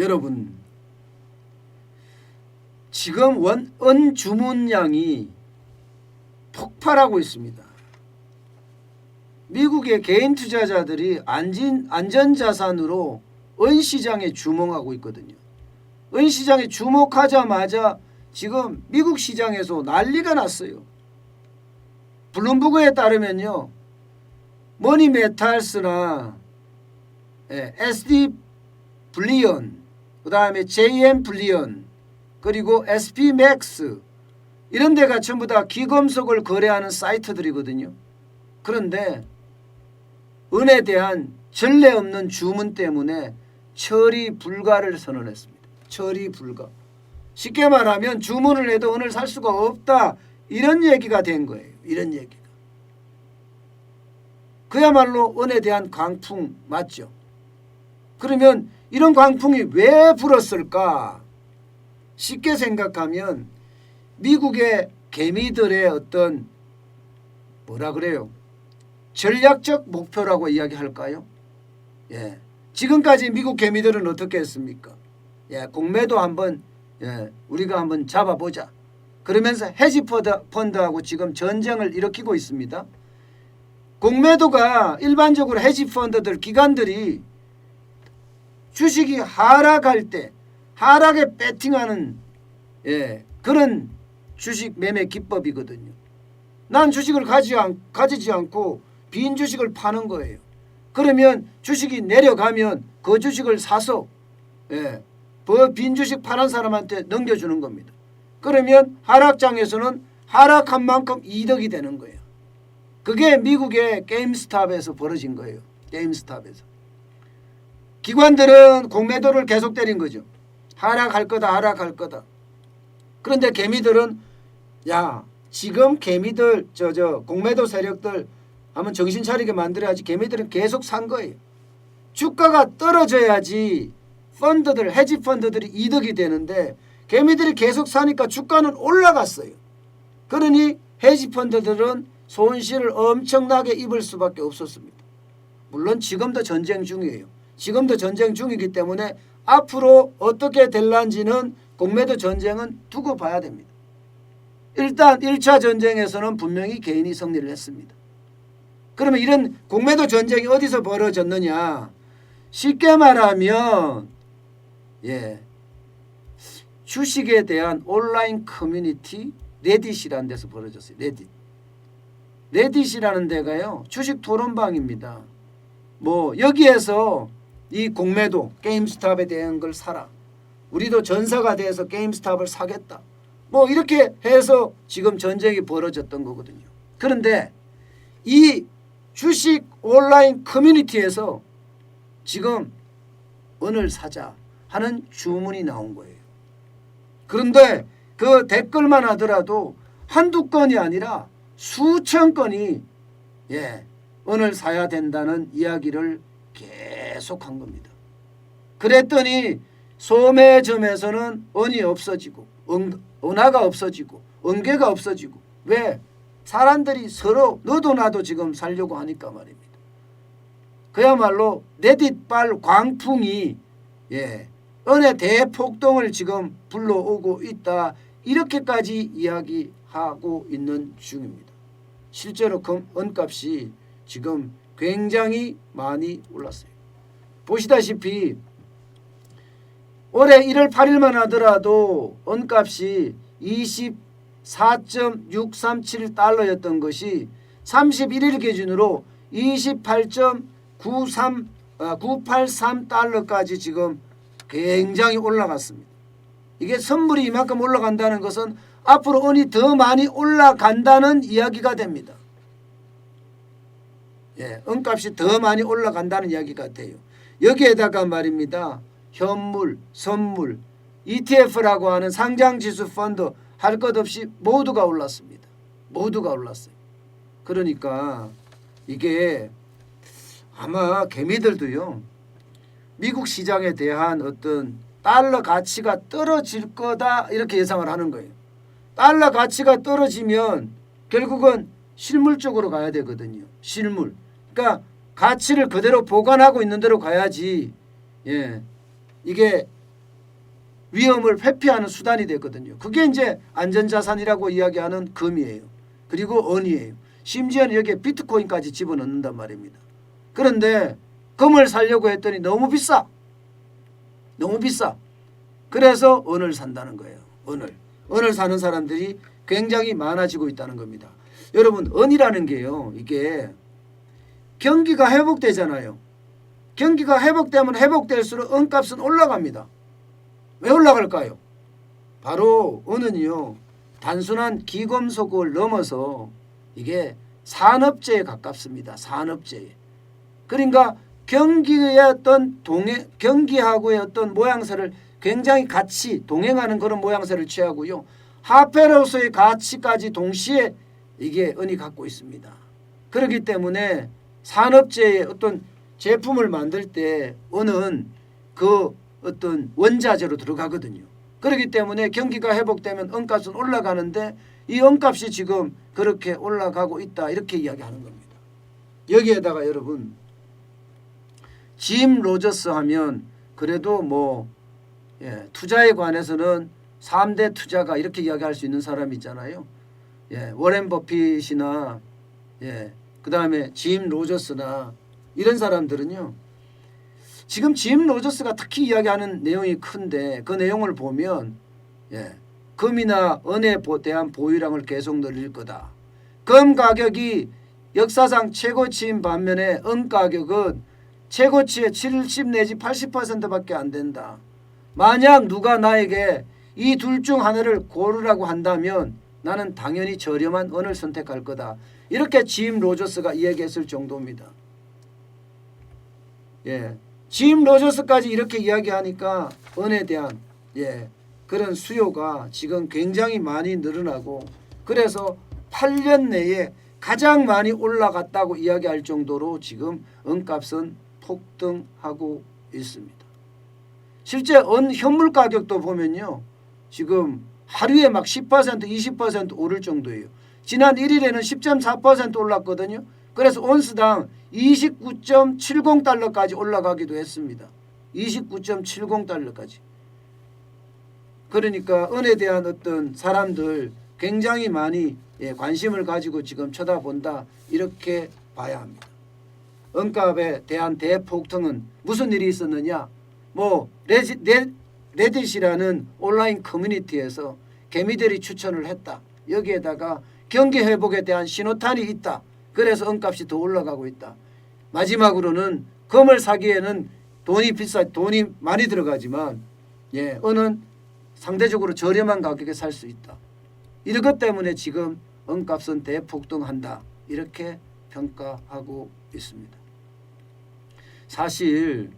여러분, 지금 원 주문량이 폭발하고 있습니다. 미국의 개인 투자자들이 안전자산으로 은시장에 주목하고 있거든요. 은시장에 주목하자마자 지금 미국 시장에서 난리가 났어요. 블룸버그에 따르면요, 머니메탈스나 SD 블리언, 그 다음에 JM 블리언, 그리고 SP맥스 이런 데가 전부 다 기금속을 거래하는 사이트들이거든요. 그런데 은에 대한 전례 없는 주문 때문에 처리 불가를 선언했습니다. 처리 불가. 쉽게 말하면 주문을 해도 은을 살 수가 없다, 이런 얘기가 된 거예요. 이런 얘기가. 그야말로 은에 대한 광풍 맞죠? 그러면 이런 광풍이 왜 불었을까? 쉽게 생각하면 미국의 개미들의 어떤 뭐라 그래요? 전략적 목표라고 이야기할까요? 예. 지금까지 미국 개미들은 어떻게 했습니까? 예, 공매도 한번 우리가 한번 잡아보자. 그러면서 헤지 펀드하고 지금 전쟁을 일으키고 있습니다. 공매도가 일반적으로 헤지 펀드들 기관들이 주식이 하락할 때 하락에 배팅하는 그런 주식 매매 기법이거든요. 난 주식을 가지지 않고 빈 주식을 파는 거예요. 그러면 주식이 내려가면 그 주식을 사서 빈 주식 파는 사람한테 넘겨주는 겁니다. 그러면 하락장에서는 하락한 만큼 이득이 되는 거예요. 그게 미국의 게임스탑에서 벌어진 거예요. 게임스탑에서. 기관들은 공매도를 계속 때린 거죠. 하락할 거다, 하락할 거다. 그런데 개미들은 지금 개미들 공매도 세력들 한번 정신 차리게 만들어야지. 개미들은 계속 산 거예요. 주가가 떨어져야지 펀드들, 헤지 펀드들이 이득이 되는데 개미들이 계속 사니까 주가는 올라갔어요. 그러니 헤지 펀드들은 손실을 엄청나게 입을 수밖에 없었습니다. 물론 지금도 전쟁 중이에요. 지금도 전쟁 중이기 때문에 앞으로 어떻게 될런지는 공매도 전쟁은 두고 봐야 됩니다. 일단 1차 전쟁에서는 분명히 개인이 승리를 했습니다. 그러면 이런 공매도 전쟁이 어디서 벌어졌느냐? 쉽게 말하면 주식에 대한 온라인 커뮤니티 레딧이라는 데서 벌어졌어요. 레딧이라는 데가요, 주식 토론방입니다. 여기에서 이 공매도 게임스탑에 대한 걸 사라. 우리도 전사가 돼서 게임스탑을 사겠다. 이렇게 해서 지금 전쟁이 벌어졌던 거거든요. 그런데 이 주식 온라인 커뮤니티에서 지금 은을 사자 하는 주문이 나온 거예요. 그런데 그 댓글만 하더라도 한두 건이 아니라 수천 건이 은을 사야 된다는 이야기를 계속한 겁니다. 그랬더니 소매점에서는 은이 없어지고 은화가 없어지고 은괴가 없어지고. 왜? 사람들이 서로 너도 나도 지금 살려고 하니까 말입니다. 그야말로 레딧발 광풍이 은의 대폭동을 지금 불러오고 있다, 이렇게까지 이야기하고 있는 중입니다. 실제로 은값이 지금 굉장히 많이 올랐어요. 보시다시피 올해 1월 8일만 하더라도 은값이 24.637달러였던 것이 31일 기준으로 28.983달러까지 지금 굉장히 올라갔습니다. 이게 선물이 이만큼 올라간다는 것은 앞으로 은이 더 많이 올라간다는 이야기가 됩니다. 은값이 더 많이 올라간다는 이야기가 돼요. 여기에다가 말입니다, 현물, 선물, ETF라고 하는 상장지수 펀드 할 것 없이 모두가 올랐습니다. 모두가 올랐어요. 그러니까 이게 아마 개미들도요, 미국 시장에 대한 어떤 달러 가치가 떨어질 거다, 이렇게 예상을 하는 거예요. 달러 가치가 떨어지면 결국은 실물 쪽으로 가야 되거든요. 실물. 그러니까 가치를 그대로 보관하고 있는 대로 가야지 이게 위험을 회피하는 수단이 됐거든요. 그게 이제 안전자산이라고 이야기하는 금이에요. 그리고 은이에요. 심지어는 여기에 비트코인까지 집어넣는단 말입니다. 그런데 금을 사려고 했더니 너무 비싸. 너무 비싸. 그래서 은을 산다는 거예요. 은을 사는 사람들이 굉장히 많아지고 있다는 겁니다. 여러분, 은이라는 게요, 이게 경기가 회복되잖아요. 경기가 회복되면 회복될수록 은값은 올라갑니다. 왜 올라갈까요? 바로 은은요, 단순한 기금속을 넘어서 이게 산업재에 가깝습니다. 산업재에. 그러니까 경기의 어떤 경기하고의 어떤 모양새를 굉장히 같이 동행하는 그런 모양새를 취하고요. 화폐로서의 가치까지 동시에 이게 은이 갖고 있습니다. 그렇기 때문에 산업재의 어떤 제품을 만들 때 은은 그 어떤 원자재로 들어가거든요. 그렇기 때문에 경기가 회복되면 은값은 올라가는데 이 은값이 지금 그렇게 올라가고 있다, 이렇게 이야기하는 겁니다. 여기에다가 여러분, 짐 로저스 하면 그래도 뭐 투자에 관해서는 3대 투자가 이렇게 이야기할 수 있는 사람이 있잖아요. 워렌 버핏이나 그다음에 짐 로저스나 이런 사람들은요, 지금 짐 로저스가 특히 이야기하는 내용이 큰데 그 내용을 보면 금이나 은에 대한 보유량을 계속 늘릴 거다. 금 가격이 역사상 최고치인 반면에 은 가격은 최고치의 70 내지 80%밖에 안 된다. 만약 누가 나에게 이 둘 중 하나를 고르라고 한다면 나는 당연히 저렴한 은을 선택할 거다. 이렇게 짐 로저스가 이야기했을 정도입니다. 짐 로저스까지 이렇게 이야기하니까 은에 대한 그런 수요가 지금 굉장히 많이 늘어나고, 그래서 8년 내에 가장 많이 올라갔다고 이야기할 정도로 지금 은값은 폭등하고 있습니다. 실제 은 현물 가격도 보면요, 지금 하루에 막 10% 20% 오를 정도예요. 지난 1일에는 10.4% 올랐거든요. 그래서 온스당 29.70달러까지 올라가기도 했습니다. 29.70달러까지. 그러니까 은에 대한 어떤 사람들 굉장히 많이 관심을 가지고 지금 쳐다본다, 이렇게 봐야 합니다. 은값에 대한 대폭등은 무슨 일이 있었느냐? 레딧이라는 온라인 커뮤니티에서 개미들이 추천을 했다. 여기에다가 경기 회복에 대한 신호탄이 있다. 그래서 은값이 더 올라가고 있다. 마지막으로는 금을 사기에는 돈이 많이 들어가지만 은은 상대적으로 저렴한 가격에 살 수 있다. 이런 것 때문에 지금 은값은 대폭등한다, 이렇게 평가하고 있습니다. 사실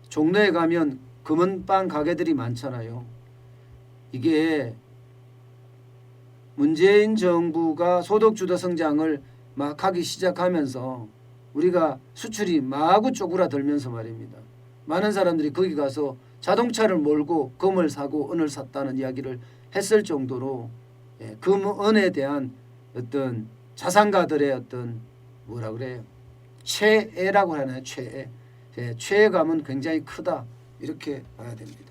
종로에 가면 금은방 가게들이 많잖아요. 이게 문재인 정부가 소득주도 성장을 막 하기 시작하면서 우리가 수출이 마구 쪼그라들면서 말입니다. 많은 사람들이 거기 가서 자동차를 몰고 금을 사고 은을 샀다는 이야기를 했을 정도로 금, 은에 대한 어떤 자산가들의 어떤 뭐라 그래요? 최애라고 하나요? 최애감은 굉장히 크다, 이렇게 봐야 됩니다.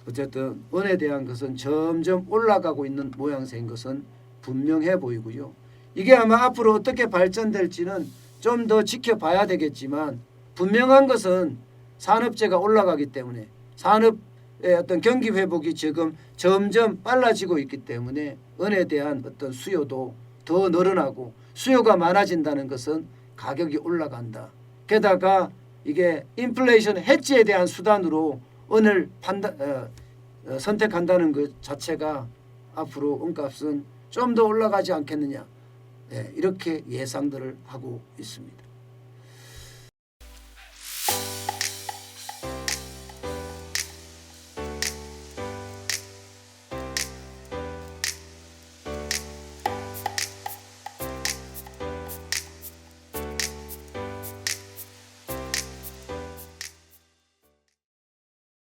어쨌든 은에 대한 것은 점점 올라가고 있는 모양새인 것은 분명해 보이고요. 이게 아마 앞으로 어떻게 발전될지는 좀 더 지켜봐야 되겠지만, 분명한 것은 산업재가 올라가기 때문에, 산업의 어떤 경기 회복이 지금 점점 빨라지고 있기 때문에 은에 대한 어떤 수요도 더 늘어나고, 수요가 많아진다는 것은 가격이 올라간다. 게다가 이게 인플레이션 해지에 대한 수단으로 은을 선택한다는 것 자체가 앞으로 은값은 좀 더 올라가지 않겠느냐, 이렇게 예상들을 하고 있습니다.